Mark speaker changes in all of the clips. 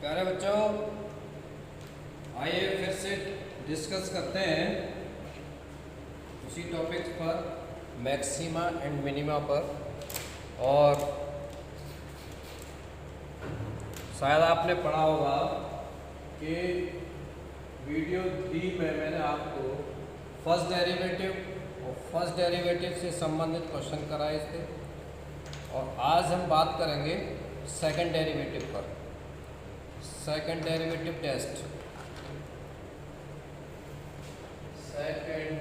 Speaker 1: प्यारे बच्चों, आइए फिर से डिस्कस करते हैं उसी टॉपिक पर, मैक्सिमा एंड मिनिमा पर। और शायद आपने पढ़ा होगा कि वीडियो 3 में मैंने आपको फर्स्ट डेरिवेटिव से संबंधित क्वेश्चन कराए थे, और आज हम बात करेंगे सेकंड डेरिवेटिव पर, second derivative test. Second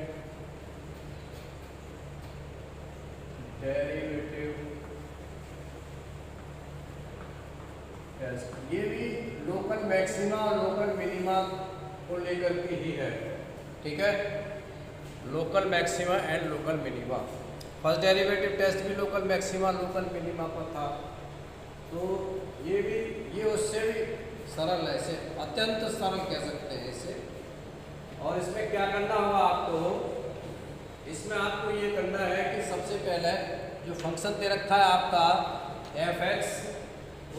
Speaker 1: derivative test, ये भी लोकल मैक्सिमा और लोकल मिनिमा को लेकर के ही है। ठीक है, local maxima and local minima. First derivative test भी लोकल मैक्सिमा लोकल मिनिमा पर था, तो ये उससे भी सरल है, इसे अत्यंत सरल कह सकते हैं इसे। और इसमें क्या करना होगा आपको, इसमें आपको ये करना है कि सबसे पहले जो फंक्शन दे रखा है आपका f(x),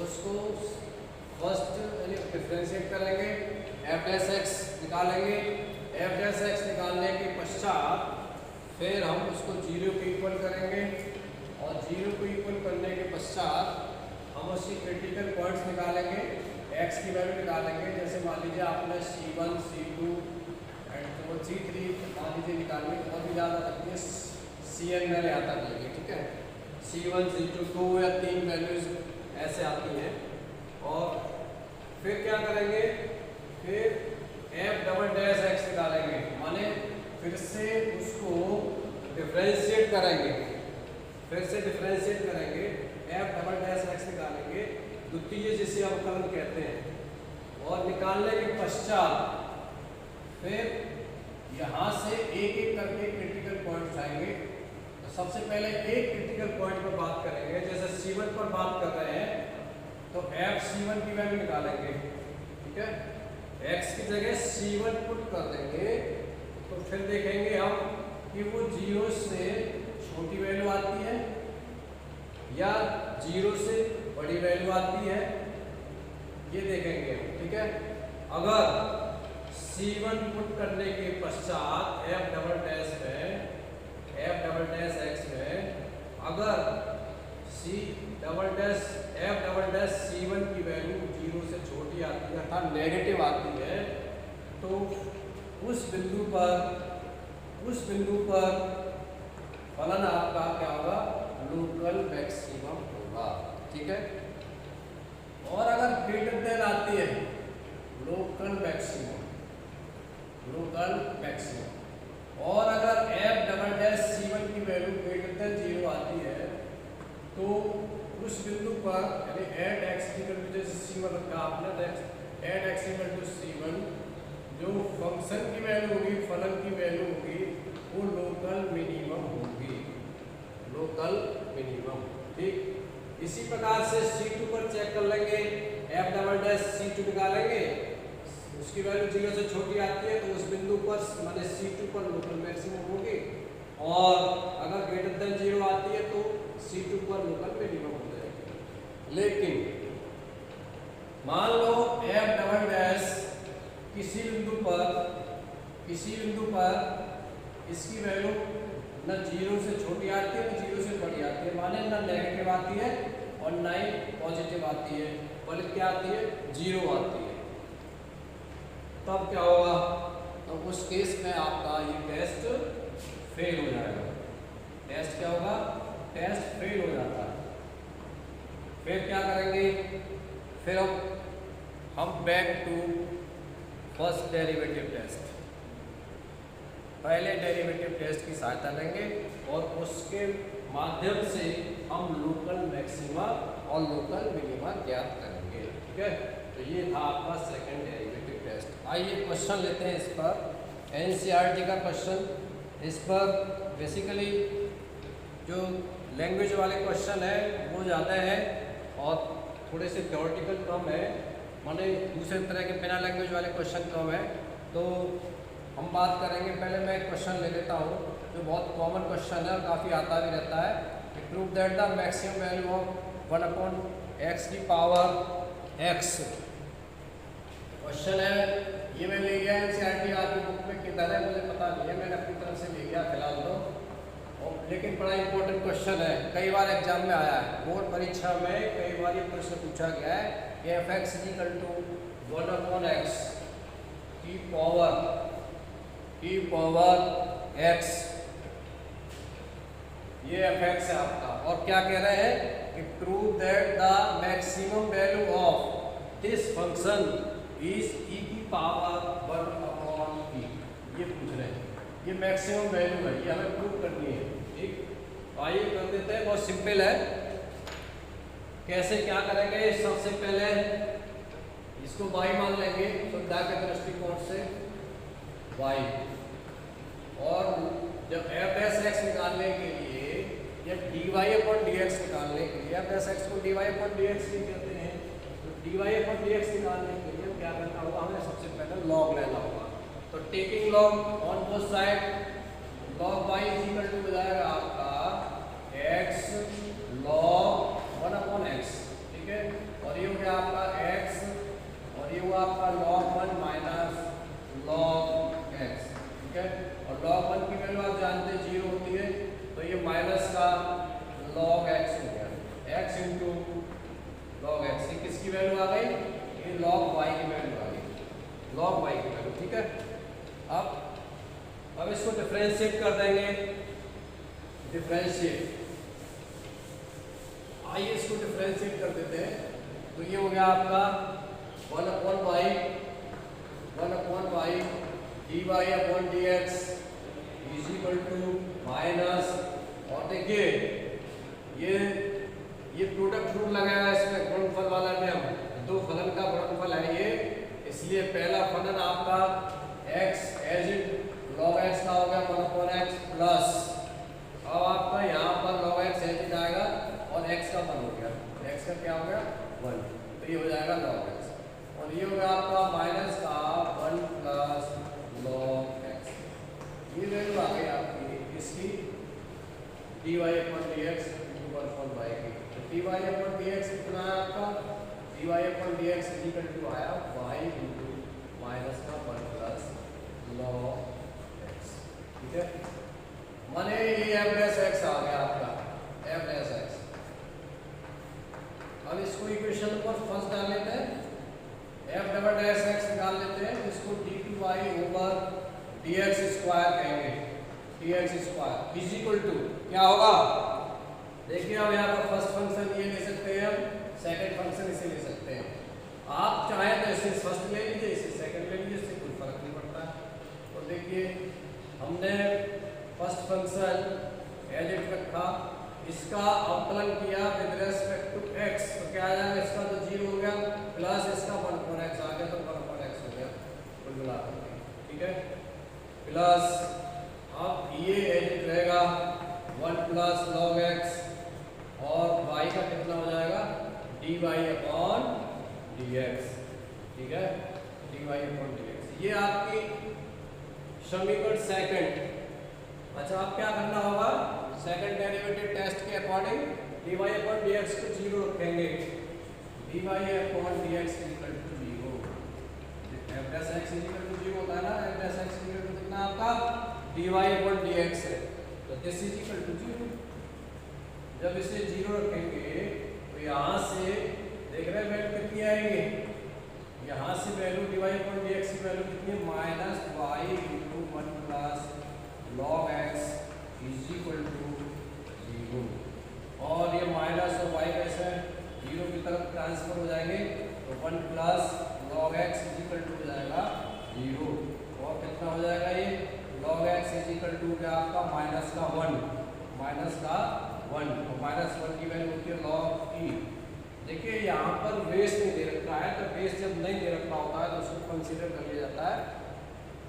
Speaker 1: उसको फर्स्ट डिफरेंशिएट करेंगे, f'(x) निकालेंगे। f'(x) निकालने के पश्चात फिर हम उसको 0 को इक्वल करेंगे, और 0 को इक्वल करने के पश्चात हम उसकी क्रिटिकल पॉइंट्स निकालेंगे, x की वैल्यू निकालेंगे। जैसे मान लीजिए आपने C1, C2 एंड C3 मान लीजिए निकालनी, बहुत ही ज़्यादा लगती है, Cn मैंने यहाँ तक लेंगे। ठीक है, C1, C2 2 या 3 वैल्यूज ऐसे आती हैं। और फिर क्या करेंगे, फिर f'(x) निकालेंगे, माने फिर से उसको डिफरेंशिएट करेंगे, f'(x) निकालेंगे, द्वितीय जिसे अवकलन कहते हैं। और निकालने के पश्चात फिर यहाँ से एक एक करके क्रिटिकल पॉइंट्स आएंगे। तो सबसे पहले एक क्रिटिकल पॉइंट पर बात करेंगे, जैसे C1 पर बात कर रहे हैं तो fC1 की वैल्यू निकालेंगे। ठीक है, x की जगह C1 पुट कर देंगे, तो फिर देखेंगे हम कि वो 0 से छोटी वैल्यू आती है या 0 से बड़ी वैल्यू आती है, ये देखेंगे। ठीक है, अगर C1 पुट करने के पश्चात f'(x) में अगर f'(C1) की वैल्यू 0 से छोटी आती है अर्थात नेगेटिव आती है, तो उस बिंदु पर फलन आपका क्या होगा, लोकल मैक्सिमम होगा। ठीक है, और अगर ग्रेटर देन आती है लोकल मैक्सिमम, और अगर f'(C1) की वैल्यू ग्रेटर देन 0 आती है, तो उस बिंदु पर यानी @x जैसे C1 रखा आपने, @x=C1, जो फंक्शन की वैल्यू होगी, फलन की वैल्यू होगी, वो लोकल मिनिमम होगी, लोकल मिनिमम। ठीक, इसी प्रकार से C2 पर चेक कर लेंगे, f'(C2) निकालेंगे, उसकी वैल्यू 0 से छोटी आती है, तो उस बिंदु पर माने C2 पर लोकल मैक्सिमम होगी, और अगर ग्रेटर देन 0 आती है तो C2 पर लोकल मिनिमम हो जाएगी। लेकिन मान लो f'(' किसी बिंदु पर इसकी वैल्यू न 0 से छोटी आती है, न 0 से बड़ी आती है, माने न नेगेटिव आती है और न ही पॉजिटिव आती है, बल्कि क्या आती है, 0 आती है। तब क्या होगा, तो उस केस में आपका ये टेस्ट फेल हो जाएगा। टेस्ट क्या होगा, टेस्ट फेल हो जाता है। फिर क्या करेंगे, फिर हम back to first derivative test, पहले डेरिवेटिव टेस्ट की सहायता लेंगे और उसके माध्यम से हम लोकल मैक्सिमा और लोकल मिनिमा ज्ञात करेंगे। ठीक है, तो ये था आपका सेकंड डेरिवेटिव टेस्ट। आइए क्वेश्चन लेते हैं इस पर, NCERT का क्वेश्चन। इस पर बेसिकली जो लैंग्वेज वाले क्वेश्चन है वो ज़्यादा है और थोड़े से थ्योरेटिकल कम है, माने दूसरे तरह के बिना लैंग्वेज वाले क्वेश्चन कम है। तो हम बात करेंगे, पहले मैं एक क्वेश्चन ले लेता हूँ जो बहुत कॉमन क्वेश्चन है और काफ़ी आता भी रहता है। Prove that the maximum value of 1/x की पावर x क्वेश्चन है, ये मैं ले गया एनसीईआरटी आपकी बुक में, किधर है मुझे पता नहीं है, मैंने अपनी तरफ से ले गया फिलहाल तो, और लेकिन बड़ा इंपॉर्टेंट क्वेश्चन है, कई बार एग्जाम में आया है, बोर्ड परीक्षा में कई बार ये प्रश्न पूछा गया है कि f x is equal to 1/x की पावर x, ये एफ एक्स है आपका, और क्या कह रहे हैं कि prove that the maximum value of this function is e की पावर 1/e, ये पूछ रहे हैं, ये मैक्सिमम वैल्यू है, ये हमें प्रूव करनी है। ठीक, आइए कर देते हैं, बहुत सिंपल है। कैसे क्या करेंगे, सबसे पहले इसको y मान लेंगे सुविधा के दृष्टिकोण से y, और जब f(x) निकालने के लिए या dy/dx निकालने के लिए, f(x) को dy/dx भी कहते हैं, तो dy/dx निकालने के लिए क्या करना होगा, हमें सबसे पहले log लेना होगा। तो taking log on both side, log y is equal to हो जाएगा आपका x log 1/x, ठीक है, और ये हो गया आपका x, और ये हुआ आपका log 1 माइनस log x, ठीक है, और log 1 की वैल्यू आप जानते हैं 0 होती है, तो ये माइनस का log x हो गया, x इंटू log x, ये किसकी वैल्यू आ गई, ये log y की वैल्यू आ गई, log y की वैल्यू, ठीक है। अब इसको डिफरेंशिएट कर देंगे, डिफरेंशिएट, आइए इसको डिफरेंशिएट कर देते हैं, तो ये हो गया आपका 1/y dy/dx is equal to minus, और देखिए ये प्रोडक्ट रूल लगाया है इसमें, गुणनफल वाला नियम, दो फलन का गुणनफल है ये, इसलिए पहला फलन आपका x as it log x का हो गया 1/x प्लस, अब आपका यहाँ पर log x एज इट आएगा और x का 1 हो गया, x का क्या हो गया 1, तो ये हो जाएगा log x, और ये हो गया आपका माइनस का 1 प्लस log x, ये वैल्यू आ गई आपकी इसकी dy/dx की, तो dy/dx कितना है आपका, dy/dx इज इक्वल टू आया y इंटू माइनस का 1 प्लस log x, ठीक है, माने ये f'(x) आ गया आपका f'(x). अब इसको इक्वेशन पर फर्स्ट डाल लेते हैं, f'(x) निकाल लेते हैं, इसको dy/dx² कहेंगे, dx² इज इक्वल टू क्या होगा, देखिए अब यहाँ पर फर्स्ट फंक्शन ये ले सकते हैं, हम सेकंड फंक्शन इसे ले सकते हैं, आप चाहें तो इसे फर्स्ट ले लीजिए, इसे सेकंड ले लीजिए, इससे कोई फर्क नहीं पड़ता। तो देखिए हमने फर्स्ट फंक्शन एज इट रखा, इसका अवकलन किया विद रेस्पेक्ट टू x, तो क्या आ जाएगा, इसका तो 0 हो गया प्लस इसका 1/x आ गया, तो 1/x हो गया कुल मिलाकर, ठीक है, प्लस अब ये एज इट रहेगा 1 प्लस log x, और y का कितना हो जाएगा dy/dx, ठीक है, dy/dx, ये आपकी समीकरण सेकंड। अच्छा, अब क्या करना होगा, सेकंड डेरिवेटिव टेस्ट के अकॉर्डिंग dy/dx को 0 रखेंगे, dy/dx equal to 0, f'(x) equal to 0 होता है ना, f'(x) इक्वल टू कितना आपका dy/dx है, तो दिस इज इक्वल टू 0। जब इसे 0 रखेंगे तो यहाँ से देख रहे हैं वैल्यू कितनी आएंगे, यहाँ से वैल्यू dy/dx की वैल्यू कितनी, minus y into 1 plus log x is equal to 0, और ये माइनस और y कैसे 0 की तरफ ट्रांसफर हो जाएंगे, तो 1 plus log x is equal to हो जाएगा 0, और कितना हो जाएगा ये log x is equal to क्या आपका माइनस का 1, और -1 की वैल्यू होती है log e। देखिए यहाँ पर बेस नहीं दे रखा है, तो बेस जब नहीं दे रखा होता है तो उसको कंसीडर कर लिया जाता है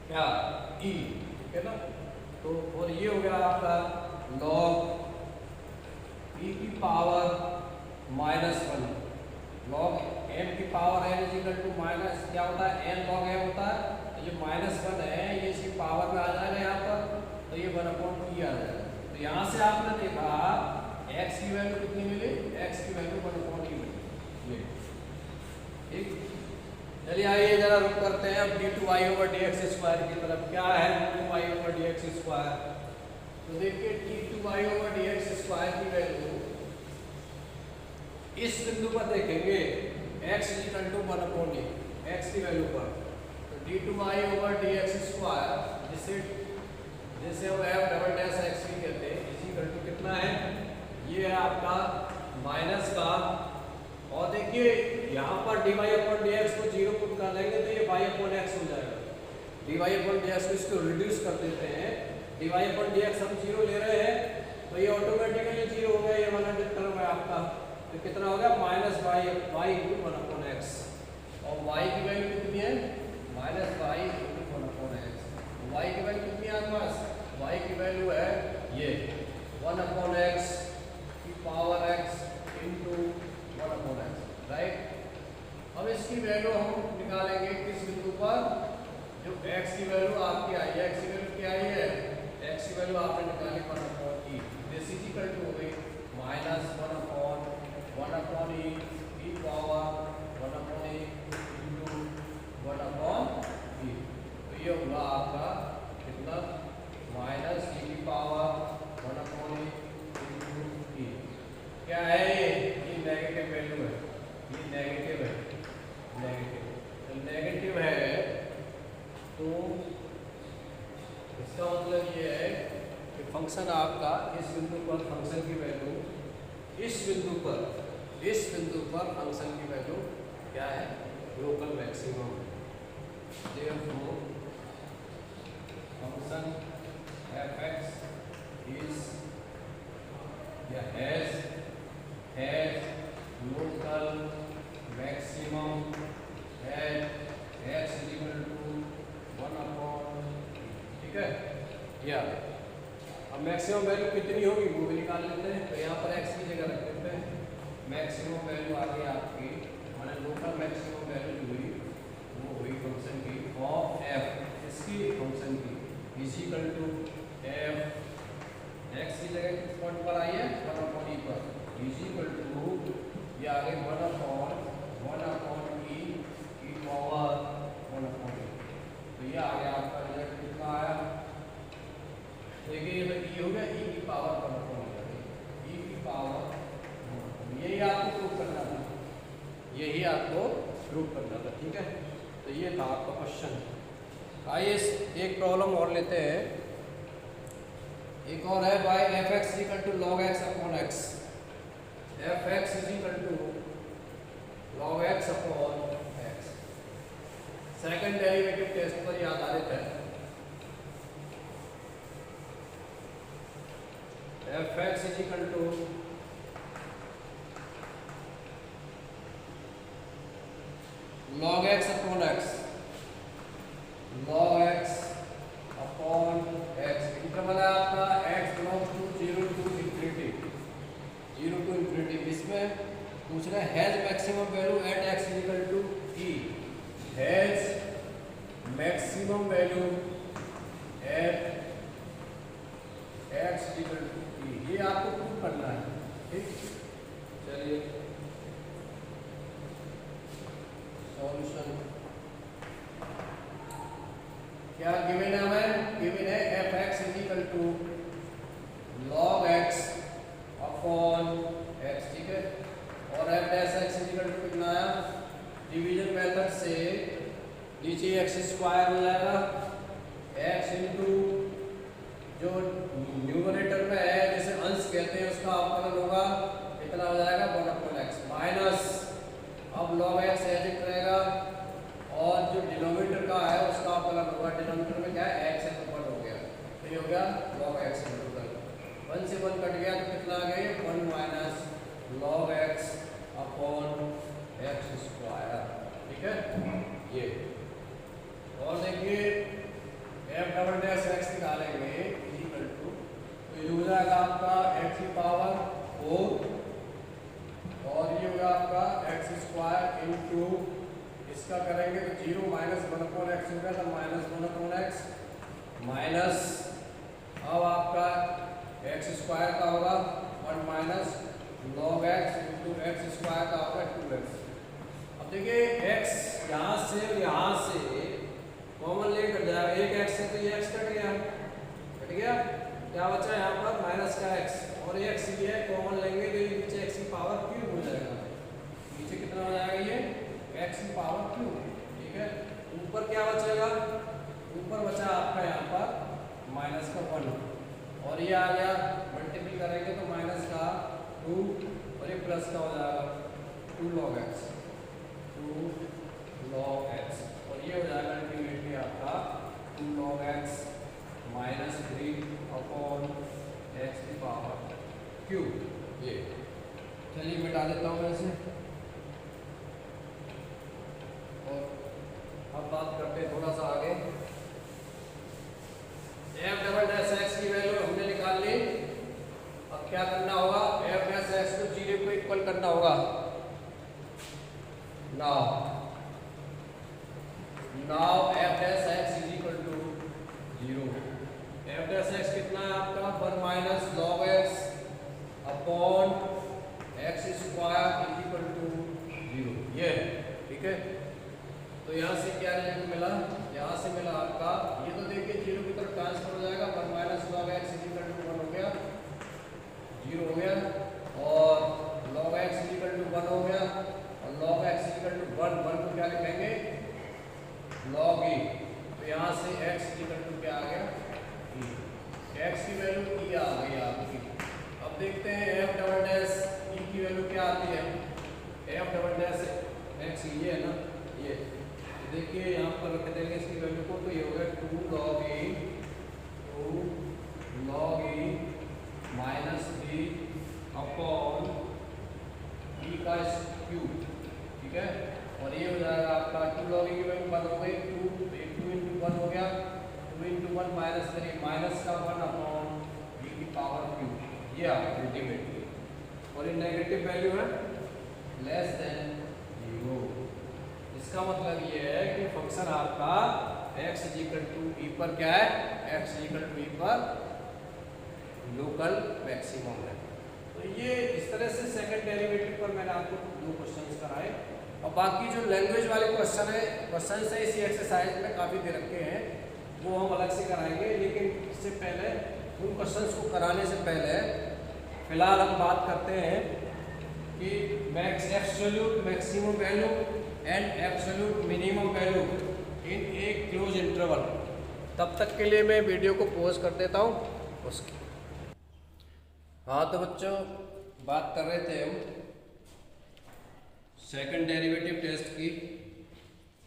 Speaker 1: क्या e, ठीक है ना, तो और ये हो गया आपका log e की पावर -1, log m की power n is equal to minus क्या होता है n log m होता है, तो ये -1 है, ये इसकी पावर में आ जाएगा यहाँ पर, तो ये 1/e आ जाएगा। तो यहाँ से आपने देखा x की वैल्यू कितनी मिली, x की वैल्यू 1/e मिली, ठीक। चलिए आइए जरा रुख करते हैं अब d two y over d x square की तरफ। क्या है d two y over d x square? तो देखिए d two y over d x square की वैल्यू इस बिंदु पर देखेंगे x equal to 1/e, x की वैल्यू पर। तो d two y over d x square जिसे हम f डबल डैश x भी कहते हैं, इसी इक्वल टू कितना है? ये है आपका माइनस का, और देखिए यहाँ पर d y upon d x को 0 पुट कर लेंगे तो ये वाई अपॉन एक्स हो जाएगा। D y upon d x को इसको रिड्यूस कर देते हैं, d y upon d x हम 0 ले रहे हैं तो ये ऑटोमेटिकली 0 हो गया, ये वाला टर्म है आपका। तो कितना हो गया? माइनस वाई इंटू 1/x, और y की वैल्यू कितनी है? Minus y into 1/x। y की वैल्यू कितनी है आपके पास? y की वैल्यू है ये 1/x की power x into 1/x, right. अब इसकी वैल्यू हम निकालेंगे किस बिंदु पर? जो x की वैल्यू आपकी आई है, x की वैल्यू क्या आई है? x की वैल्यू आपने निकाली 1/e, this is equal to हो गई माइनस 1/e की पावर 1/e इंटू 1/e। तो ये होगा आपका कितना? माइनस e की पावर 1/e इंटू e। क्या है ये नेगेटिव वैल्यू है, ये नेगेटिव है, नेगेटिव। तो नेगेटिव है तो इसका मतलब ये है कि फंक्शन आपका इस बिंदु पर, फंक्शन की वैल्यू इस बिंदु पर फंक्शन की वैल्यू क्या है? Local maximum. therefore function fx is या has local maximum at x is equal to 1/, ठीक है। या अब मैक्सिमम वैल्यू कितनी होगी वो भी निकाल लेते हैं। तो यहाँ पर x की जगह रख देते हैं, मैक्सिमम वैल्यू आ गई आपकी, माने लोकल मैक्सिमम वैल्यू जो हुई वो हुई फंक्शन की ऑफ f, इसकी फंक्शन की is equal to f, x की जगह किस पॉइंट पर आई है? 1/e पर, इज इक्वल टू ये आ गई 1/e की पावर 1/e। तो ये आ गया आपका रिजल्ट कितना आया? देखिए ये हो गया e की पावर 1/e, e की पावर, यही आपको प्रूव करना था, यही आपको प्रूव करना था, ठीक है। तो ये था आपका क्वेश्चन। आइए एक प्रॉब्लम और लेते हैं, एक और है bye f(x) = log x upon x, f(x) = log x upon x। Second derivative test पर ये आधारित है। f(x) = log x upon x, log x upon x। Interval है आपका x belongs to 0 to infinity, 0 to infinity। इसमें पूछ रहे हैं has maximum value at x equal to e, has maximum value at x equal to e, ये आपको prove करना है, ठीक। चलिए सॉल्यूशन क्या गिवन है हमें? गिवन है f(x) = log x upon x, ठीक है। और f(x) कितना आया? डिवीजन मेथड से नीचे x² हो जाएगा, x इंटू जो न्यूमरेटर में है जिसे अंश कहते हैं उसका अवकलन होगा, कितना हो जाएगा? 1/x माइनस, अब log x एज इट रहेगा, और जो डिनोमिनेटर का है उसका अवकलन होगा, डिनोमिनेटर में क्या है? x है तो 1 हो गया, तो ये हो गया log x इंटू 1 से 1 कट गया तो कितना आ गया? 1 minus log x upon x², ठीक है ये। और देखिए f डबल डैश x निकालेंगे इक्वल टू, तो ये हो जाएगा आपका x की पावर 4, और ये होगा आपका x² इंटू इसका करेंगे तो 0 माइनस 1/x होगा, तो माइनस 1/x माइनस, अब आपका x² का होगा 1 minus log x into x² का होगा 2x। अब देखिए x यहाँ से और यहाँ से कॉमन लेकर जाएगा, एक x है तो ये x कट गया, क्या बचा यहाँ पर माइनस का x, और ये x ये कॉमन लेंगे तो ये नीचे x की पावर क्यूब हो जाएगा, नीचे कितना हो जाएगा ये x की पावर क्यूब, ठीक है। ऊपर क्या बचेगा, ऊपर बचा आपका यहाँ पर माइनस का 1 और ये आ गया मल्टीपल करेंगे तो माइनस का 2 और ये प्लस का हो जाएगा 2 log x, 2 log x और ये हो जाएगा अल्टीमेटली आपका 2 log x minus 3 upon x की पावर क्यूब। ये चलिए मिटा देता हूँ मैं इसे, और अब बात करते हैं थोड़ा सा आगे। एफ डबल डैश एक्स की वैल्यू हमने निकाल ली, अब क्या करना होगा, एफ डैश एक्स को 0 को इक्वल करना होगा। Now f dash x is equal to 0। F dash x कितना है आपका 1 minus log x upon x square is equal to 0, ये ठीक है। तो यहाँ से क्या रिजल्ट मिला, यहाँ से मिला आपका, ये तो देखिए 0 की तरफ ट्रांसफर हो जाएगा, 1 minus log x is equal to 1 हो गया, 0 हो गया, और log x is equal to 1 हो गया, और log x is equal to 1 को क्या लिखेंगे लॉग e, तो यहाँ से x इज इक्वल टू क्या आ गया e, x की वैल्यू e आ गई आपकी। अब देखते हैं f डबल डैश e की वैल्यू क्या आती है, f डबल डैश x ये है ना, ये देखिए यहाँ पर रख देंगे इसकी वैल्यू को, तो ये हो गया 2 log e minus 3 upon e का क्यूब, ठीक है। और ये हो जाएगा आपका 2 log e की वैल्यू 1 हो गई, 2 into 1 हो गया, 2 into 1 माइनस 3 माइनस का 1 अपॉन e की पावर क्यूब, ये आपका अल्टीमेटली। और ये नेगेटिव वैल्यू है लेस देन 0, इसका मतलब ये है कि फंक्शन आपका x is equal to e पर क्या है, x is equal to e पर लोकल मैक्सिमम है। तो ये इस तरह से सेकंड डेरिवेटिव पर मैंने आपको 2 क्वेश्चंस कराए, और बाकी जो लैंग्वेज वाले क्वेश्चन है इसी एक्सरसाइज में काफ़ी दे रखे हैं, वो हम अलग से कराएंगे। लेकिन इससे पहले उन क्वेश्चंस को कराने से पहले फिलहाल हम बात करते हैं कि absolute maximum value and absolute minimum value in a close interval. तब तक के लिए मैं वीडियो को पॉज कर देता हूँ उसकी। हाँ तो बच्चों, बात कर रहे थे हम सेकंड डेरिवेटिव टेस्ट की,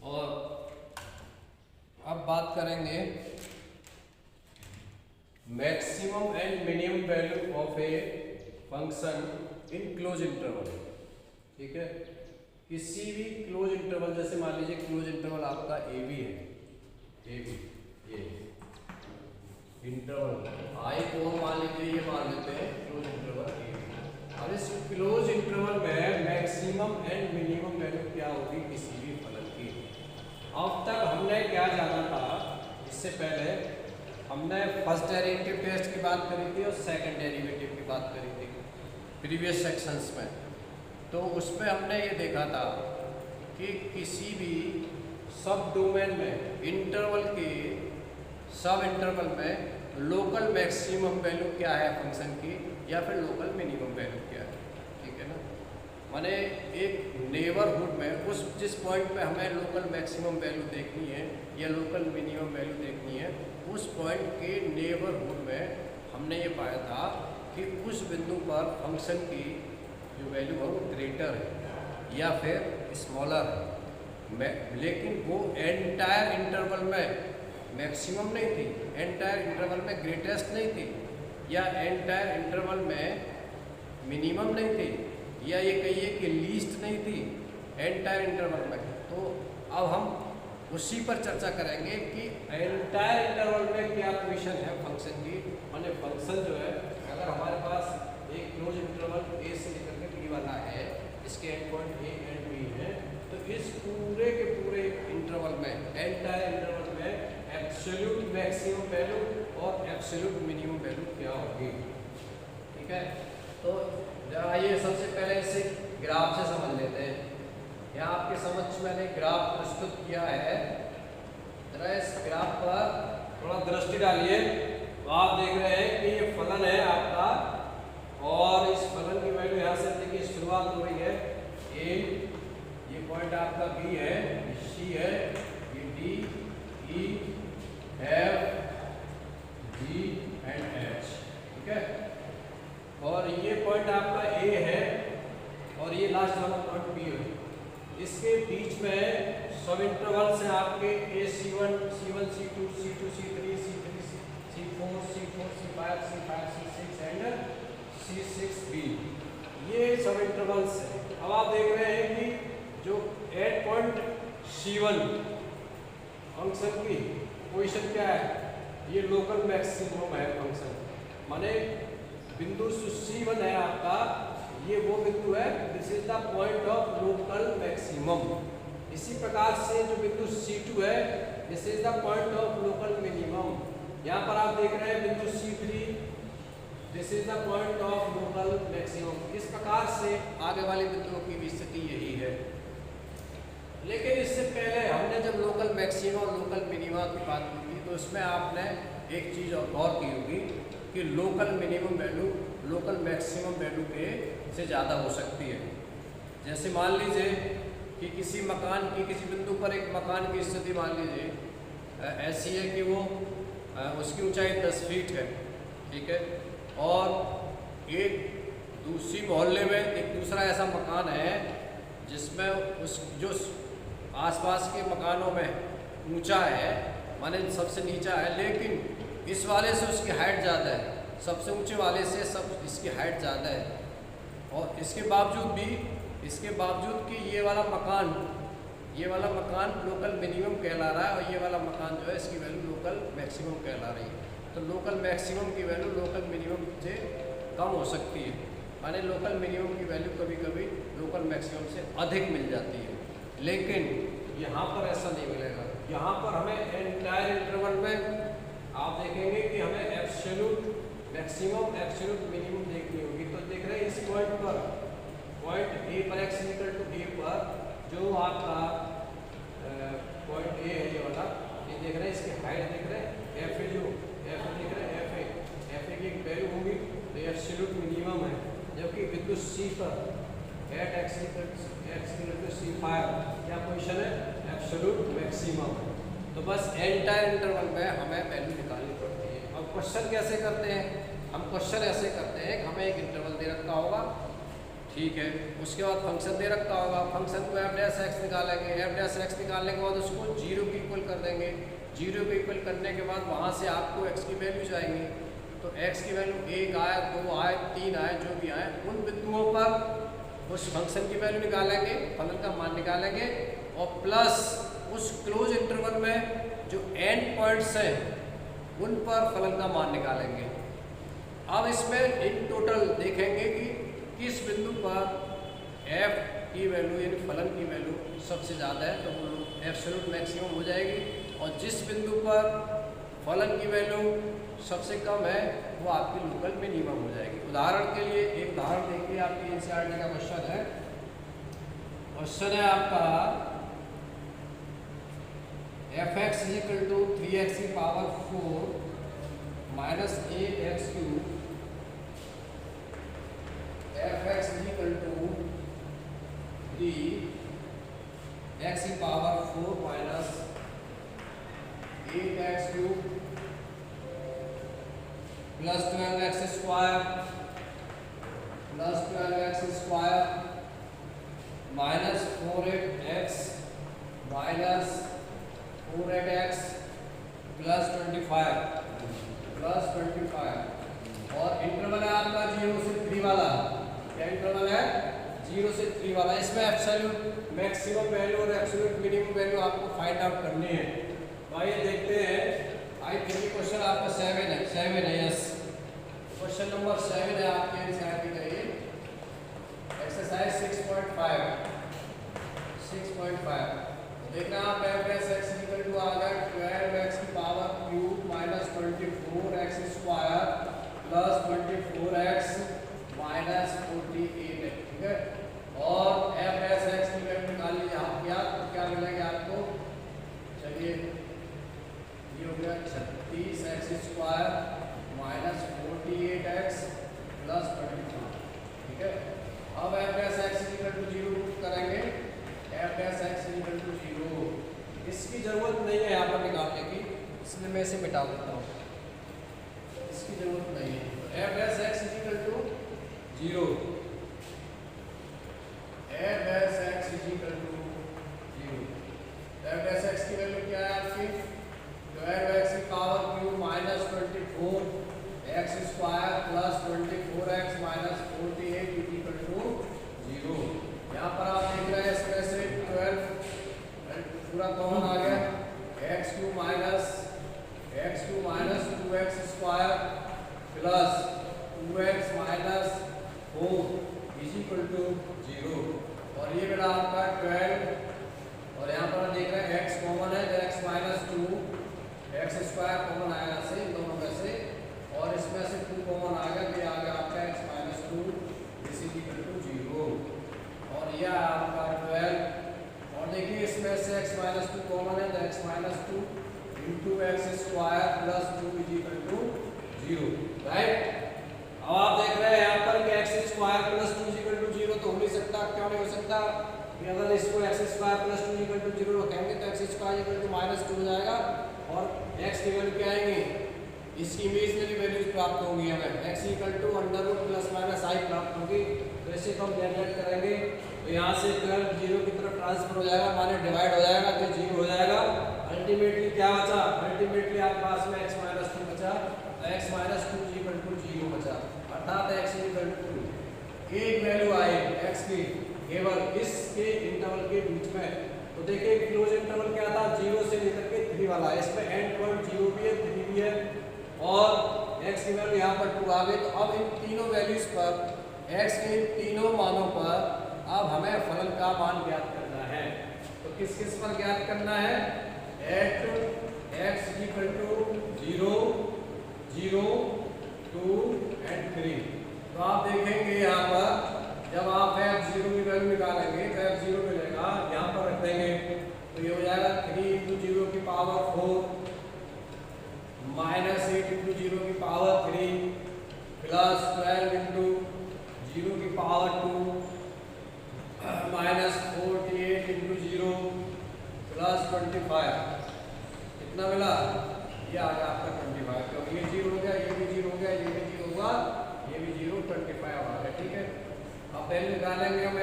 Speaker 1: और अब बात करेंगे maximum and minimum value of a function in close interval, ठीक है। किसी भी क्लोज इंटरवल, जैसे मान लीजिए क्लोज इंटरवल आपका ए बी है, ए बी ये इंटरवल आई को मान लीजिए, ये मान लेते हैं क्लोज इंटरवल ए बी। अब इस क्लोज इंटरवल में मैक्सिमम एंड मिनिमम वैल्यू क्या होगी किसी भी फलन की। अब तक हमने क्या जाना था, इससे पहले हमने फर्स्ट डेरिवेटिव टेस्ट की बात करी थी और सेकंड डेरिवेटिव की बात करी थी प्रीवियस सेक्शंस में। तो उसमें हमने ये देखा था कि किसी भी सब डोमेन में इंटरवल के सब इंटरवल में लोकल मैक्सिमम वैल्यू क्या है फंक्शन की, या फिर लोकल मिनिमम वैल्यू क्या है, ठीक है ना। माने एक नेबरहुड में उस जिस पॉइंट पे हमें लोकल मैक्सिमम वैल्यू देखनी है या लोकल मिनिमम वैल्यू देखनी है, उस पॉइंट के नेबरहुड में हमने ये पाया था कि उस बिंदु पर फंक्शन की जो वैल्यू है वो ग्रेटर है या फिर स्मॉलर है, लेकिन वो एंटायर इंटरवल में मैक्सिमम नहीं थी, एंटायर इंटरवल में ग्रेटेस्ट नहीं थी, या एंटायर इंटरवल में मिनिमम नहीं थी, या ये कहिए कि लीस्ट नहीं थी एंटायर इंटरवल में। तो अब हम उसी पर चर्चा करेंगे कि एंटायर इंटरवल में क्या पोजीशन है फंक्शन की। माने फंक्शन जो है, अगर हमारे पास एक क्लोज इंटरवल ए से लेकर के बी वाला है, इसके end point a and b है, तो इस पूरे के पूरे इंटरवल में, एंटायर इंटरवल में एब्सोल्यूट मैक्सिमम वैल्यू और एब्सोल्यूट मिनिमम वैल्यू क्या होगी, ठीक है। तो आइए सबसे पहले इसे ग्राफ से समझ लेते हैं। यहाँ आपके आपके समक्ष मैंने ग्राफ प्रस्तुत किया है। जरा इस ग्राफ पर थोड़ा दृष्टि डालिए तो आप देख रहे हैं कि ये फलन है आपका, और इस फलन की वैल्यू यहाँ से देखिए शुरुआत हो रही है ए, ये पॉइंट आपका बी है, ये सी है, ये d, e, f, g and h, ठीक है। और ये पॉइंट आपका ए है और ये लास्ट वाला पॉइंट बी है। इसके बीच में सब इंटरवल्स हैं आपके A C1, C1, C2, C2, C3, C3, C4, C4, C5, C5, C6 and C6B, ये सब इंटरवल्स हैं। अब आप देख रहे हैं कि जो एट पॉइंट C1 फंक्शन की पोजीशन क्या है, ये लोकल मैक्सिमम है फंक्शन, माने बिंदु C1 है आपका, ये वो बिंदु है, this is the point of local maximum. इसी प्रकार से जो बिंदु C2 है, this is the point of local minimum. यहाँ पर आप देख रहे हैं बिंदु C3, this is the point of local maximum. इस प्रकार से आगे वाले बिंदुओं की भी स्थिति यही है। लेकिन इससे पहले हमने जब लोकल मैक्सिमम और लोकल मिनिमा की बात की थी, तो इसमें आपने एक चीज़ और गौर की होगी कि local minimum value local maximum value के से ज़्यादा हो सकती है। जैसे मान लीजिए कि किसी मकान की, किसी बिंदु पर एक मकान की स्थिति मान लीजिए ऐसी है कि वो उसकी ऊंचाई 10 फीट है, ठीक है, और एक दूसरी मोहल्ले में एक दूसरा ऐसा मकान है जिसमें उस जो आसपास के मकानों में ऊंचा है, माने सबसे नीचा है, लेकिन इस वाले से उसकी हाइट ज़्यादा है, सबसे ऊंचे वाले से सब इसकी हाइट ज़्यादा है, और इसके बावजूद कि ये वाला मकान लोकल मिनिमम कहला रहा है और ये वाला मकान जो है इसकी वैल्यू लोकल मैक्सिमम कहला रही है। तो लोकल मैक्सिमम की वैल्यू लोकल मिनिमम से कम हो सकती है, माने लोकल मिनिमम की वैल्यू कभी कभी लोकल मैक्सिमम से अधिक मिल जाती है। लेकिन यहाँ पर ऐसा नहीं मिलेगा। यहाँ पर हमें एंटायर इंटरवल में आप देखेंगे कि हमें एब्सोल्यूट मैक्सिमम एब्सोल्यूट मिनिमम देखनी होगी। तो देख रहे हैं इस पॉइंट पर, पॉइंट ए पर x इक्वल टू a पर जो आपका पॉइंट ए है ये वाला, ये देख रहे हैं, इसकी हाइट देख रहे हैं, एफ ए, जो एफ देख रहे हैं, एफ ए की एक वैल्यू होगी तो एब्सोल्यूट मिनिमम है। जबकि बिंदु सी पर eight x equal to C5 क्या पोजीशन है, एब्सोल्यूट मैक्सिमम है। तो बस एंटायर इंटरवल में हमें वैल्यू निकालनी पड़ती है। अब क्वेश्चन कैसे करते हैं, हम क्वेश्चन ऐसे करते हैं कि हमें एक इंटरवल दे रखा होगा, ठीक है, उसके बाद फंक्शन दे रखा होगा, फंक्शन को f' निकालेंगे, f' निकालने के बाद उसको 0 के इक्वल कर देंगे, 0 के इक्वल करने के बाद वहाँ से आपको x की वैल्यू जाएंगी। तो x की वैल्यू 1 आए, 2 आए, 3 आए, जो भी आए, उन बिंदुओं पर उस फंक्शन की वैल्यू निकालेंगे, फलन का मान निकालेंगे, और प्लस उस क्लोज इंटरवल में जो एंड पॉइंट्स हैं उन पर फलन का मान निकालेंगे। अब इसमें इन टोटल देखेंगे कि किस बिंदु पर f की वैल्यू यानी फलन की वैल्यू सबसे ज़्यादा है तो वो एब्सोल्यूट मैक्सिमम हो जाएगी, और जिस बिंदु पर फलन की वैल्यू सबसे कम है वो आपकी लोकल मिनिमम हो जाएगी। उदाहरण के लिए एक उदाहरण देखिए, आपकी एनसीईआरटी का क्वेश्चन है, क्वेश्चन है आपका f(x) इक्वल टू 3x की power 4 minus 8x cube, f(x) equal to 3x की power 4 minus 8x cube plus 12x square minus 4x minus 4x plus 25 और इंटरवल है आपका 0 से 3 वाला। क्या इंटरवल है, 0 से 3 वाला। इसमें एब्सोल्यूट मैक्सिमम वैल्यू और एब्सोल्यूट मिनिमम वैल्यू आपको फाइंड आउट करनी है। तो आइए देखते हैं। आई थिंक क्वेश्चन आपका 7 है, यस, क्वेश्चन नंबर 7 है आपके एनसीईआरटी का ये एक्सरसाइज 6.5। तो देख रहे हैं आप f(x) इक्वल टू आ गया 12x की power cube minus 24x square plus 24x minus 48 है, ठीक है। और f(x) की वैल्यू निकाल लीजिए आप, क्या इसकी जरूरत नहीं है यहाँ पर निकालने की, इसलिए मैं इसे मिटा देता हूँ, इसकी जरूरत नहीं है। तो f dash x is equal to 0, f dash x is equal to 0। F dash x की वैल्यू क्या है आपकी, तो एफ एक्स की power cube minus 24 x square plus 24x minus 48 is equal to 0। यहाँ पर आप देख रहे हैं इसमें से 12 पूरा कॉमन आ गया, x cube minus 2x square plus 2x minus 4 is equal to 0। और ये बेटा आपका 12 और यहाँ पर देख रहे हैं x कॉमन है तो x minus 2 x square common आया यहाँ से, इन दोनों में से, और इसमें से 2 कॉमन आ गया तो ये आ गया आपका x minus 2 is equal to 0। और यह आपका 12 और देखिए इसमें से x माइनस 2 कॉमन है तो x minus 2 into x square plus 2 is equal to 0, right. अब आप देख रहे हैं यहाँ पर कि x square plus 2 is equal to 0 तो हो नहीं सकता, क्यों नहीं हो सकता, कि अगर इसको x square plus 2 is equal to 0 रखेंगे तो x square equal to minus 2 हो जाएगा और x की वैल्यू क्या आएंगी, इसकी इमेजिनरी वैल्यूज प्राप्त होंगी हमें, x equal to under root plus minus i प्राप्त होगी। तो इसे तो हम जनरेट करेंगे तो यहाँ से 12 0 की तरफ ट्रांसफर हो जाएगा, माने डिवाइड हो जाएगा तो 0 हो जाएगा। अल्टीमेटली क्या बचा, अल्टीमेटली आपके पास में x माइनस 2 बचा, तो x माइनस 2 इक्वल टू 0 बचा, अर्थात x इक्वल टू एक वैल्यू आई x की केवल इसके इंटरवल के बीच में। तो देखिए क्लोज इंटरवल क्या था, 0 से लेकर के 3 वाला, इसमें एंड पॉइंट 0 भी है 3 भी है और x की वैल्यू यहाँ पर 2 आ गई। तो अब इन तीनों वैल्यूज पर, x के इन तीनों मानों पर अब हमें फलन का मान ज्ञात करना है। तो किस किस पर ज्ञात करना है, at x equal to 0, 0, 2 and 3। तो आप देखेंगे यहाँ पर जब आप f0 की वैल्यू निकालेंगे तो f0 मिलेगा, यहाँ पर रख देंगे तो ये हो जाएगा 3 इंटू 0 की पावर 4 माइनस 8 इंटू 0 की पावर 3 प्लस 12 इंटू 0 की पावर 2 माइनस 48 इंटू 0 प्लस 25। कितना मिला, ये आ गया आपका 25, क्योंकि ये 0 हो गया, ये भी 0 हो गया, ये भी 0 होगा, ये भी 0, 25 आ गया, ठीक है। अब पहले निकालेंगे हम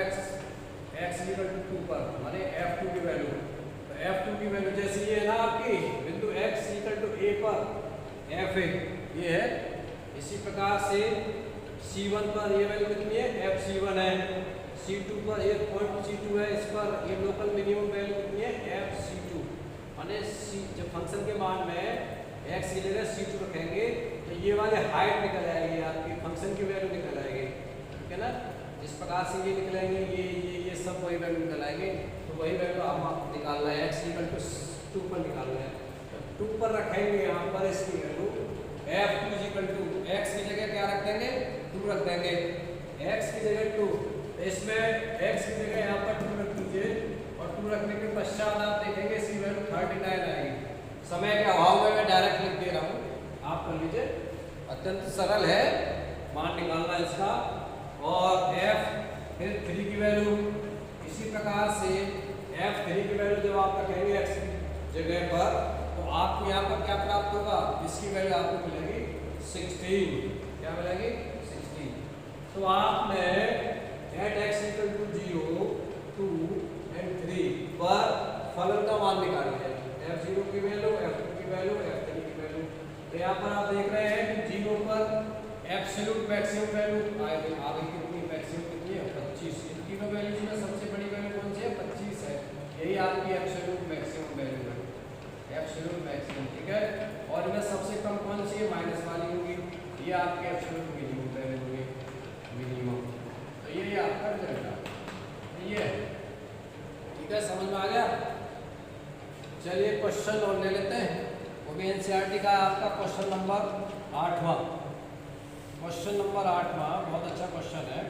Speaker 1: x इक्वल टू 2 पर, माने f2 की वैल्यू। तो f2 की वैल्यू जैसे ये है ना आपकी बिंदु x इक्वल टू a पर f ये है, इसी प्रकार से c1 पर ये वैल्यू कितनी है, fc1 है, c2 पर ये पॉइंट c2 है, इस पर ये लोकल मिनिमम वैल्यू कितनी है, fc2, माने जब फंक्शन के मान में x की जगह c2 रखेंगे तो ये वाले हाइट निकल आएगी, आपकी फंक्शन की वैल्यू निकल आएगी, ठीक है ना। इस प्रकार से ये निकलेंगे, ये सब वही वैल्यू निकल आएंगे। तो वही वैल्यू आप निकालना है, x इक्वल टू 2 पर निकालना है, तो 2 पर रखेंगे यहाँ पर इसकी value f2 equal to x की जगह क्या रख देंगे, 2 रख देंगे, x की जगह 2, तो इसमें x की जगह यहाँ पर 2 रख दीजिए और 2 रखने के पश्चात आप देखेंगे इसकी वैल्यू 39 आएगी। समय के अभाव में मैं डायरेक्ट लिख दे रहा हूँ, आप कर लीजिए, अत्यंत सरल है मान निकालना इसका। और f फिर 3 की वैल्यू, इसी प्रकार से f3 की वैल्यू जब आप रखेंगे x की जगह पर तो आपको यहाँ पर क्या प्राप्त होगा, इसकी वैल्यू आपको मिलेगी 16, क्या मिलेगी 16। तो आपने at x equal to 0, 2 and 3 पर फलन का मान निकाल लिया, f0 की वैल्यू, f2 की वैल्यू, f3 की वैल्यू। तो यहाँ पर आप देख रहे हैं कि 0 पर एब्सोल्यूट मैक्सिमम वैल्यू आ गई, कितनी मैक्सिमम कितनी है, 25। इन तीनों वैल्यूज में सबसे बड़ी वैल्यू कौन सी है, 25 है, यही आपकी एब्सोल्यूट मैक्सिमम वैल्यू है, एब्सोल्यूट मैक्सिमम, ठीक है। और इनमें सबसे कम कौन सी है, माइनस वाली होगी, ये आपकी एब्सोल्यूट मिनिमम वैल्यू होगी, मिनिमम। तो ये आपका रिजल्ट है, ये ठीक है, समझ में आ गया। चलिए क्वेश्चन और ले लेते हैं, वो भी एनसीईआरटी का आपका क्वेश्चन नंबर 8वां, क्वेश्चन नंबर 8वां बहुत अच्छा क्वेश्चन है।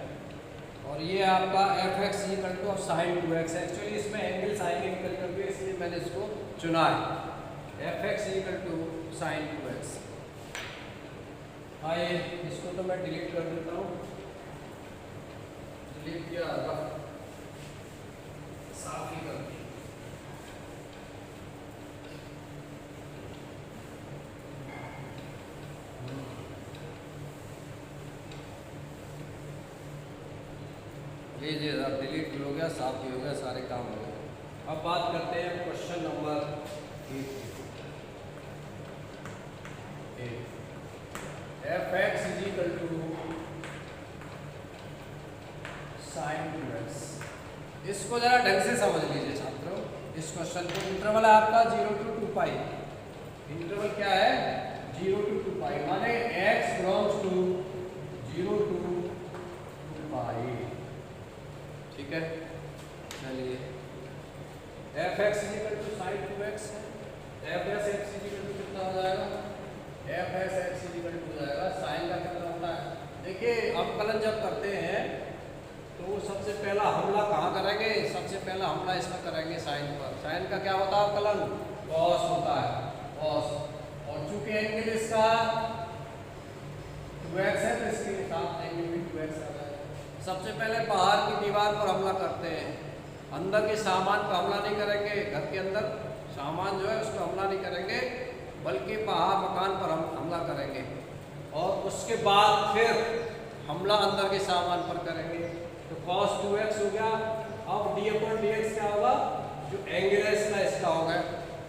Speaker 1: और ये आपका f x equal to of sine 2x, actually इसमें एंगल्स आएंगे निकल करके, इसलिए मैंने इसको चुना है, f x equal to sine 2x। आइए इसको तो मैं डिलीट कर देता हूँ, डिलीट किया, साफ ही कर दिया। ये डिलीट भी हो गया, साफ भी हो गया, सारे काम हो गए। अब बात करते हैं question number 8। f(x) is equal to sin 2x। इसको जरा ढंग से समझ लीजिए छात्रों, इस क्वेश्चन को। इंटरवल है आपका 0 to 2 पाई। इंटरवल क्या है? 0 to 2 पाई, माने x बिलोंग्स टू 0 to 2 पाई। ठीक है, चलिए f(x) is equal to sin 2x है। f(x) इज इक्वल टू कितना हो जाएगा? f(x) इज इक्वल टू हो जाएगा sin का कितना होता है? देखिए अवकलन जब करते हैं तो सबसे पहला हमला कहाँ करेंगे? सबसे पहला हमला इसका करेंगे साइन पर। साइन का क्या होता है अवकलन? कॉस होता है, कॉस। और चूंकि एंगल इसका 2x है तो इसके साथ एंगल भी 2x आ जाएगा। सबसे पहले बाहर की दीवार पर हमला करते हैं, अंदर के सामान पर हमला नहीं करेंगे। घर के अंदर सामान जो है उसको हमला नहीं करेंगे, बल्कि बाहर मकान पर हम हमला करेंगे। और उसके बाद फिर हमला अंदर के सामान पर करेंगे। तो cos 2x हो गया। अब d/dx क्या होगा? जो एंगल है इसका होगा।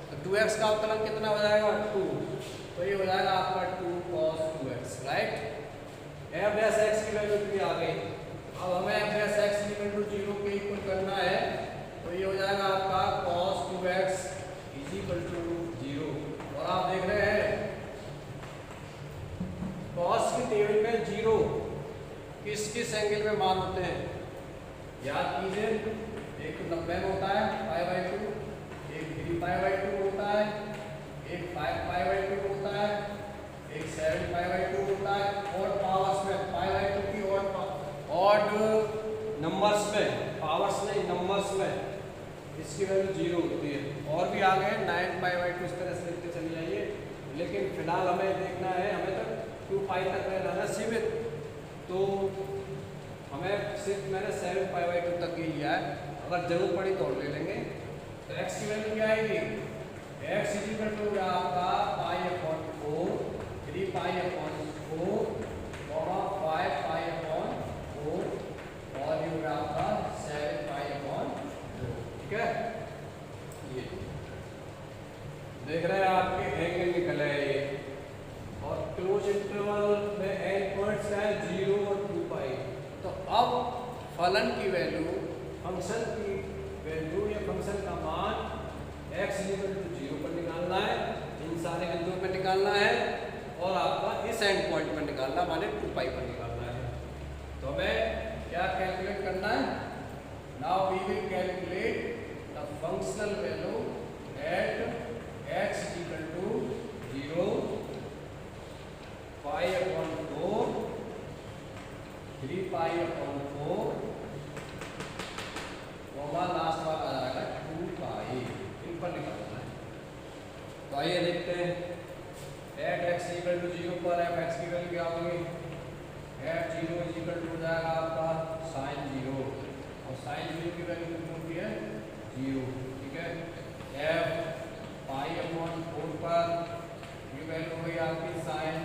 Speaker 1: तो 2x का अवकलन कितना हो जाएगा? 2। तो ये हो जाएगा आपका 2 cos 2x, राइट। f(x) की वैल्यू कितनी आ गई? अब हमें f(x) = 0 के इक्वल करना है, तो ये हो जाएगा आपका cos 2x = 0। और आप देख रहे हैं cos की टेबल में 0 किस किस एंगल में मान होते हैं? याद कीजिए, एक 90 में होता है π/2, एक 3π/2 होता है, एक 5π/2 होता है, एक 7π/2 होता है। और पावर्स में π/2 की ऑड नंबर्स में, पावर्स नहीं नंबर्स में इसकी वैल्यू 0 होती है। और भी आ गए 9π/2, इस तरह से लिखते चले जाइए। लेकिन फिलहाल हमें देखना है, हमें तक 2π तक रहना सीमित, तो हमें सिर्फ मैंने 7π/2 तक ही लिया है। अगर जरूरत पड़ी तो और ले लेंगे। तो x की वैल्यू क्या आएगी? x = आपका π/4, 3π/4, 5π/4 और ये होगा आपका 7π/2। ठीक है, ये देख रहे हैं आपके एंगल निकल है ये। और क्लोज इंटरवल में एंड पॉइंट्स है 0 और 2π। तो अब फलन की वैल्यू, फंक्शन की वैल्यू या फंक्शन का मान x = 0 पर निकालना है, इन सारे बिंदुओं पर निकालना है, और आपका इस एंड पॉइंट पर निकालना, माने 2π पर निकालना है। तो हमें क्या कैलकुलेट करना है? Now we will calculate the functional value at x = 0, π/4, 3π/4, last बार आ जाएगा 2π। इन पर निकालना है। तो आइए देखते हैं। एट x = 0 पर f(x) की वैल्यू क्या होगी? f(0) हो जाएगा आपका sin 0, और sin 0 की वैल्यू कितनी होती है? 0। ठीक है, f π/4 पर ये वैल्यू होगी आपकी sin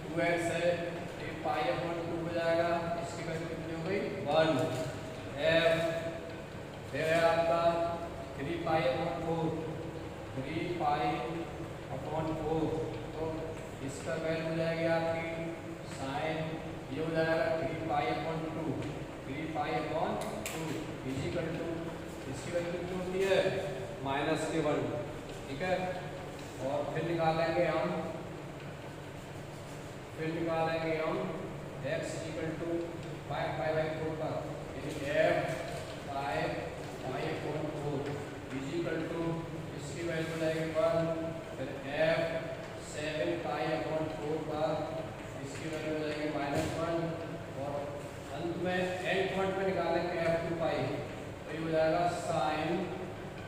Speaker 1: 2x है, ये π/2 हो जाएगा, इसकी वैल्यू कितनी हो गई? 1। f फिर है आपका 3π/4, 3π/4, तो इसका वैल्यू हो जाएगी आपकी sin, ये हो जाएगा 3π/2, 3π/2 इसकी वैल्यू कितनी होती है? -1। ठीक है, और फिर निकालेंगे हम x = 5π/4 पर, f 5π/4 इसकी वैल्यू हो जाएगी 1। फिर f 7π/4 पर इसकी वैल्यू हो जाएगी -1। और अंत में एंड पॉइंट पे निकालेंगे f2π, तो ये हो जाएगा sin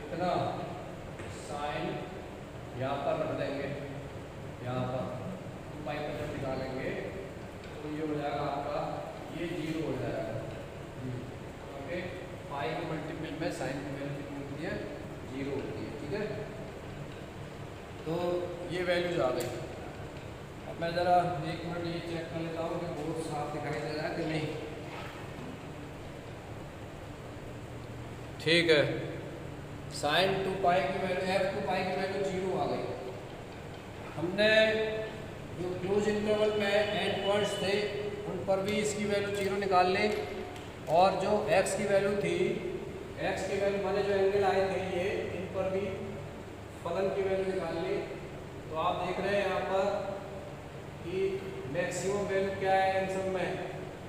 Speaker 1: कितना? sin यहाँ पर रख देंगे, यहाँ पर 2π पर जब निकालेंगे तो ये हो जाएगा आपका, ये 0 हो जाएगा। ओके, पाई के मल्टीपल में साइन की वैल्यू कितनी होती है? 0 होती है। ठीक है, तो ये वैल्यूज आ गई। अब मैं ज़रा 1 मिनट ये चेक कर लेता हूँ कि बोर्ड साफ दिखाई दे रहा है कि नहीं। ठीक है, साइन 2 पाई की वैल्यू एफ 2 पाई की वैल्यू 0 आ गई। हमने जो क्लोज इंटरवल में एंड पॉइंट्स थे उन पर भी इसकी वैल्यू 0 निकाल ली, और जो x की वैल्यू थी, x की वैल्यू माने जो एंगल आए थे ये, इन पर भी फलन की वैल्यू निकाल ली। तो आप देख रहे हैं यहाँ पर कि मैक्सिमम वैल्यू क्या है इन सब में,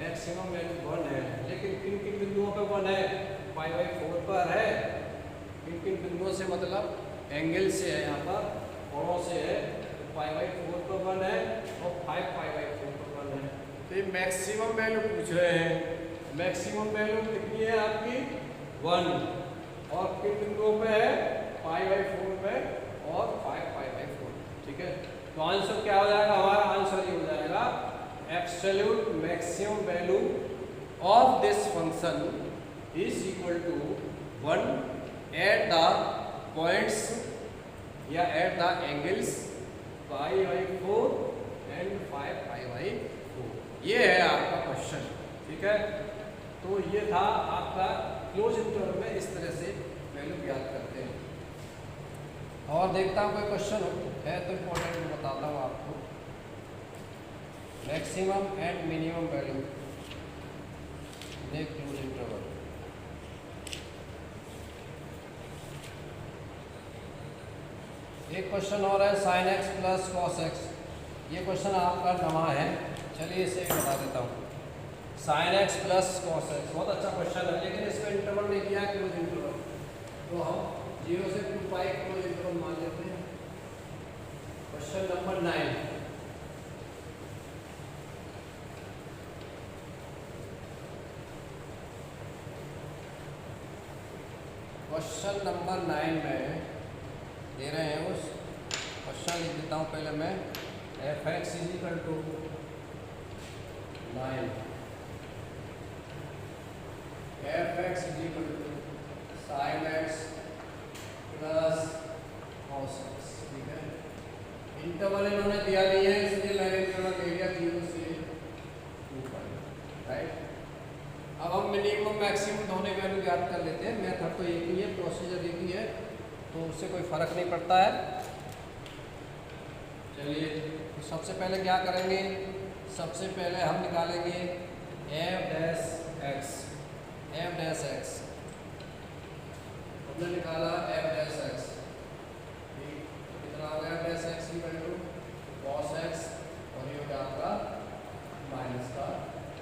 Speaker 1: मैक्सिमम वैल्यू 1 है, लेकिन किन किन बिंदुओं पर 1 है, π/4 पर है। किन किन बिंदुओं से मतलब एंगल से है, यहाँ पर कोणों से है, तो π/4 पर 1 है और 5 π/4 पर 1 है। तो ये मैक्सिमम वैल्यू पूछ रहे हैं, मैक्सिमम वैल्यू कितनी है आपकी 1, और किन बिंदुओं पे है π/4 पे और 5 π/4। ठीक है, तो आंसर क्या हो जाएगा, हमारा आंसर ये हो जाएगा absolute maximum value of this function is equal to 1 at the points या एट द एंगल्स π/4 एंड 5 π/4। ये है आपका क्वेश्चन। ठीक है, तो ये था आपका क्लोज इंटरवल में इस तरह से वैल्यू ज्ञात करते हैं। और देखता हूँ कोई क्वेश्चन है तो इम्पोर्टेंट मैं बताता हूँ आपको। Maximum and minimum value in close interval. एक क्वेश्चन और है sin x plus cos x। ये क्वेश्चन आपका नवा है, चलिए इसे बता देता हूँ। sin x plus cos x बहुत अच्छा क्वेश्चन है, लेकिन इसमें इंटरवल नहीं दिया है क्लोज इंटरवल, तो हम 0 से 2 पाई क्लोज इंटरवल मान लेते हैं। Question number 9। क्वेश्चन नंबर 9 में दे रहे हैं, उस क्वेश्चन लिख देता हूँ पहले मैं। f(x) equal to 9, f(x) equal to sin x plus cos x। ठीक है, इंटरवल इन्होंने दिया नहीं है, इसलिए मैंने इंटरवल ले लिया 0 से 2 पाई। राइट, अब हम मिनिमम मैक्सिमम दोनों वैल्यू ज्ञात कर लेते हैं। मेथड तो एक ही है, प्रोसीजर एक ही है, तो उससे कोई फर्क नहीं पड़ता है। चलिए, तो सबसे पहले क्या करेंगे, सबसे पहले हम निकालेंगे f'(x). f'(x) हमने निकाला f'(x), कितना हो गया f'(x) की वैल्यू cos x, और ये हो गया आपका माइनस का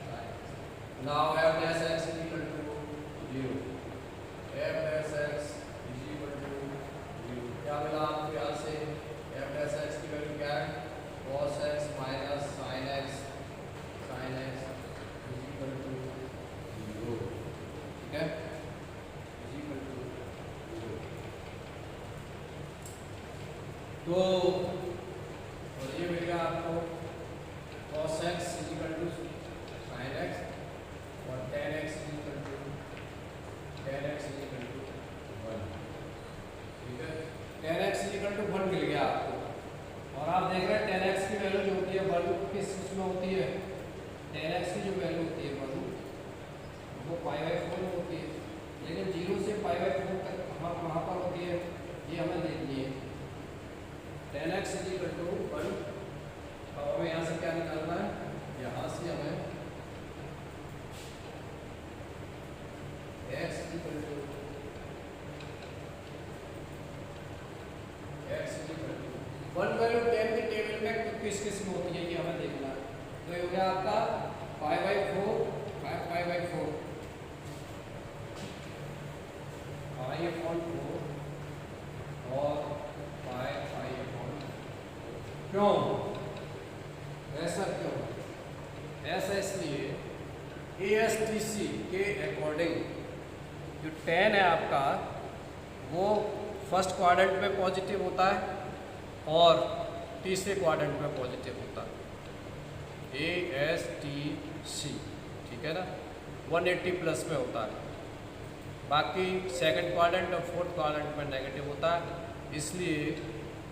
Speaker 1: sine. Now f'(x) equal to 0, f'(x) is equal to 0। क्या मिला आपको यहाँ से, f'(x) की वैल्यू क्या है, cos x minus sin x is equal to 0। ठीक है, इज इक्वल टू 0। तो और ये मिल गया आपको cos x is equal to sin x, और tan x is equal to 1। ठीक है, tan x is equal to 1 मिल गया आपको। और आप देख रहे हैं tan x की वैल्यू जो होती है 1 किस उसमें होती है, tan x की जो वैल्यू होती है 1 वो π/4 में होती है, लेकिन 0 से π/4 तक वहाँ पर होती है, ये हमें देखनी है। tan x is equal to 1। अब हमें यहाँ से क्या निकालना है, यहाँ से हमें x इक्वल टू 1 वैल्यू 10 के टेबल में किस किस में होती है ये हमें देखना है। तो ये हो गया आपका π/4, 5 π/4, ये 4 और 5/4। क्यों ऐसा, क्यों ऐसा, इसलिए ASTC के अकॉर्डिंग जो tan है आपका वो फर्स्ट क्वाड्रेंट में पॉजिटिव होता है और तीसरे क्वाड्रेंट में पॉजिटिव होता है, ASTC। ठीक है ना, 180 प्लस में होता है, बाकी सेकंड क्वाड्रेंट और फोर्थ क्वाड्रेंट में नेगेटिव होता है। इसलिए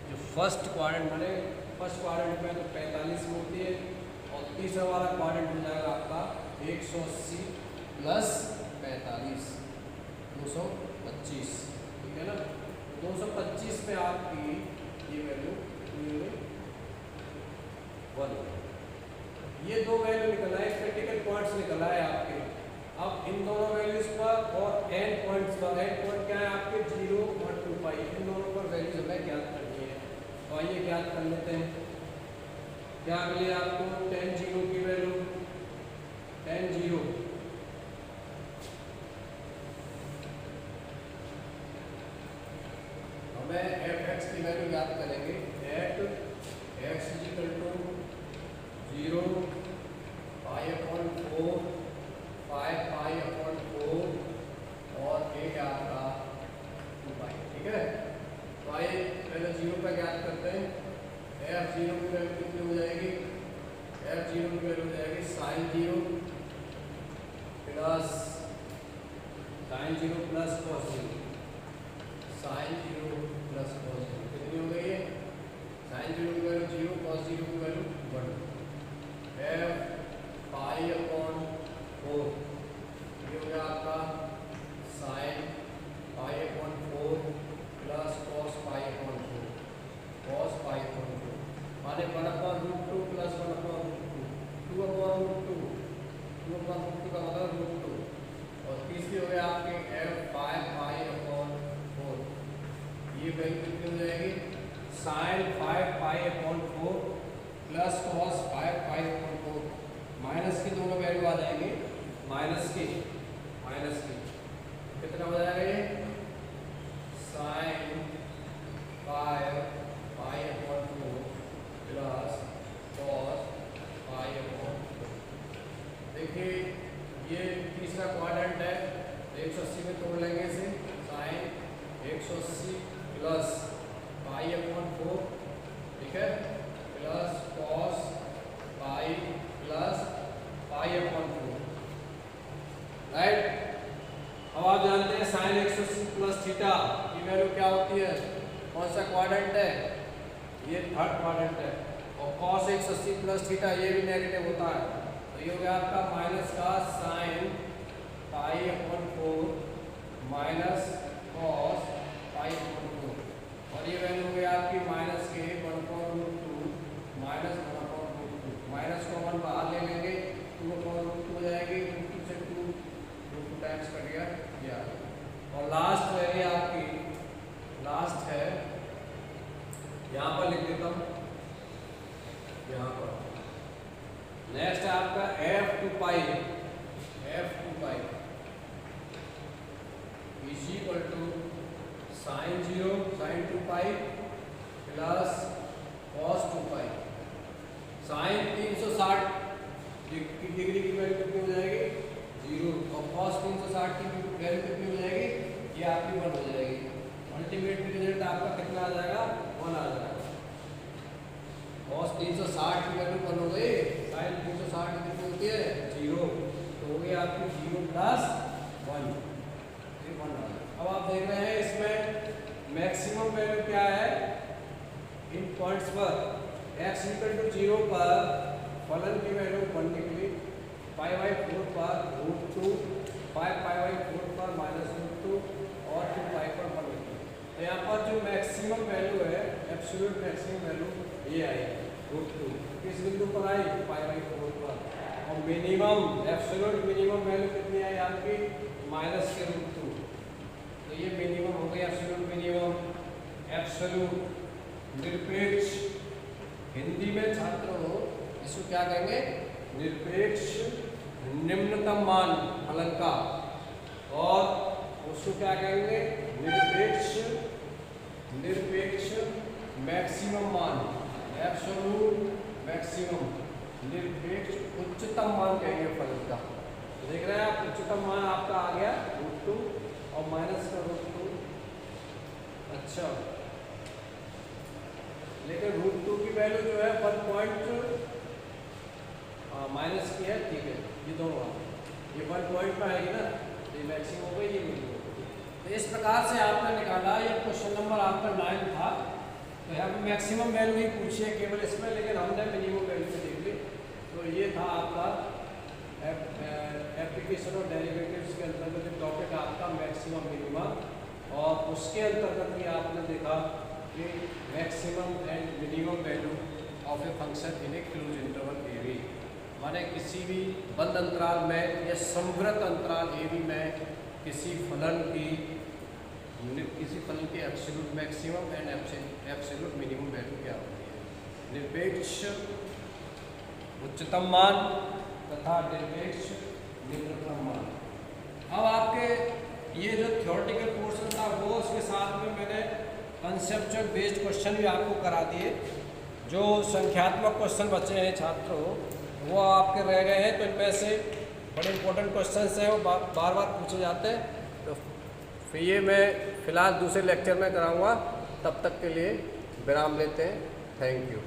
Speaker 1: जो फर्स्ट क्वाड्रेंट बने, फर्स्ट क्वाड्रेंट में तो 45 में होती है, और तीसरा वाला क्वाड्रेंट हो जाएगा आपका 180 प्लस 45, 200 225, ठीक है ना। 225 पे आपकी ये वैल्यू 1, ये दो वैल्यू निकला है, क्रिटिकल पॉइंट्स निकला है आपके। अब इन दोनों वैल्यूज पर और एन पॉइंट्स पर, एन पॉइंट क्या है आपके 0 और 2 पाई, इन दोनों पर वैल्यूज हमें ज्ञात करनी है। तो आइए ज्ञात कर लेते हैं। क्या मिले आपको, tan 0 की वैल्यू, tan 0 हमें fx की वैल्यू ज्ञात करेंगे at x equal to 0 pi upon 4 5 pi upon 4 और एक आपका 2 पाई, ठीक है। तो आइए पहले 0 का ज्ञात करते हैं। f0 की वैल्यू कितनी हो जाएगी, f0 की वैल्यू हो जाएगी sin 0 plus sin 0 plus cos 0, sin 0 plus cos 0 कितनी हो गई है, sin 0 की वैल्यू 0, cos 0 की वैल्यू 1, f पाई अपॉन 4, ये हो गया आपका sin pi upon 4 plus cos pi upon 4, cos pi upon 4 माने 1 upon root 2 plus 1 upon root 2, 2 upon root 2, 2 upon root 2 का मतलब रूट 2, और तीसरी हो गया आपके f 5 पाई अपॉन 4, ये वैल्यू कितनी हो जाएगी, sin 5 pi upon 4 plus cos 5 pi upon 4, minus की दोनों वैल्यू आ जाएंगे, माइनस की कितना हो जाएगा ये, sin 5 pi upon 4 plus cos pi upon 4। देखिए ये तीसरा क्वाड्रेंट है, 180 में तोड़ लेंगे इसे, sin 180 प्लस पाई अपॉन 4, ठीक है, plus cos pi plus pi upon 4, right. अब आप जानते हैं sin 180 प्लस थीटा की वैल्यू क्या होती है, कौन सा क्वाड्रेंट है, ये थर्ड क्वाड्रेंट है, और cos 180 प्लस थीटा ये भी नेगेटिव होता है, तो ये हो गया आपका माइनस का sin pi upon 4 minus cos pi upon 4, और ये वैल्यू हो गया आपकी माइनस के 1/√2 माइनस 1/√2, माइनस को 1 बाहर ले लेंगे, 2/√2 हो जाएगी, 2 से 2 टाइम्स कट गया, ये आ गया। और लास्ट वैल्यू आपकी, लास्ट है यहाँ पर लिख देता हूँ, यहाँ पर नेक्स्ट है आपका f2 pi is equal to sin 0 sin 2 pi plus cos 2 pi, sin 360 degree की वैल्यू कितनी हो जाएगी 0, और cos 360 की वैल्यू कितनी हो जाएगी, ये आपकी 1 हो जाएगी। अल्टीमेट रिजल्ट आपका कितना आ जाएगा, 1 आ जाएगा। cos 360 की वैल्यू 1 हो गई, sin 360 कितनी होती है 0, तो हो गई आपकी 0 प्लस 1, ये 1 आ गया। अब आप देख रहे हैं इसमें मैक्सिमम वैल्यू क्या है इन पॉइंट्स पर, x इक्वल टू 0 पर फलन की वैल्यू 1 निकली, π/4 पर √2, 5π/4 पर -√2 और 2π पर 1 निकली। तो यहाँ पर जो मैक्सिमम वैल्यू है, एब्सोल्यूट मैक्सिमम वैल्यू ये आई √2, किस बिंदु पर आई, π/4 पर, और मिनिमम एब्सोल्यूट मिनिमम वैल्यू कितनी आई आपकी, -√2, तो ये मिनिमम हो गई एब्सोल्यूट मिनिमम। एब्सोल्यूट निरपेक्ष, हिंदी में छात्र हो इसको क्या कहेंगे, निरपेक्ष निम्नतम मान फलन का, और उसको क्या कहेंगे, निरपेक्ष मैक्सिमम मान, एब्सोल्यूट मैक्सिमम, निरपेक्ष उच्चतम मान कहेंगे फलन का। तो देख रहे हैं आप, उच्चतम मान आपका आ गया √2 और माइनस का √2, अच्छा, लेकिन √2 की वैल्यू जो है 1 माइनस की है, ठीक है, ये दोनों ये 1 पॉइंट पर आएगी ना, तो ये मैक्सिमम हो गई, ये मिनिमम हो गई। तो इस प्रकार से आपने निकाला, ये क्वेश्चन नंबर आपका 9 था। तो यहाँ पे मैक्सिमम वैल्यू ही पूछी है केवल इसमें, लेकिन हमने मिनिमम वैल्यू से देख ली। तो ये था आपका एप्लीकेशन और डेरिवेटिव्स के अंतर्गत टॉपिक आपका मैक्सिमम मिनिमम और उसके अंतर्गत ही आपने देखा कि maximum and minimum value of a function in a close interval a b, माने किसी भी बंद अंतराल में या समवृत अंतराल ए बी में किसी फलन की absolute maximum and absolute minimum value क्या होती है, निरपेक्ष उच्चतम मान तथा निरपेक्ष निम्नतम मान। अब आपके ये जो थ्योरेटिकल पोर्शन था वो उसके साथ में मैंने कंसेप्चुअल बेस्ड क्वेश्चन भी आपको करा दिए। जो संख्यात्मक क्वेश्चन बचे हैं छात्रों वो आपके रह गए हैं, तो इनमें से बड़े इंपॉर्टेंट क्वेश्चन हैं वो बार बार पूछे जाते हैं। तो फिर ये मैं फ़िलहाल दूसरे लेक्चर में कराऊंगा, तब तक के लिए विराम लेते हैं। Thank you.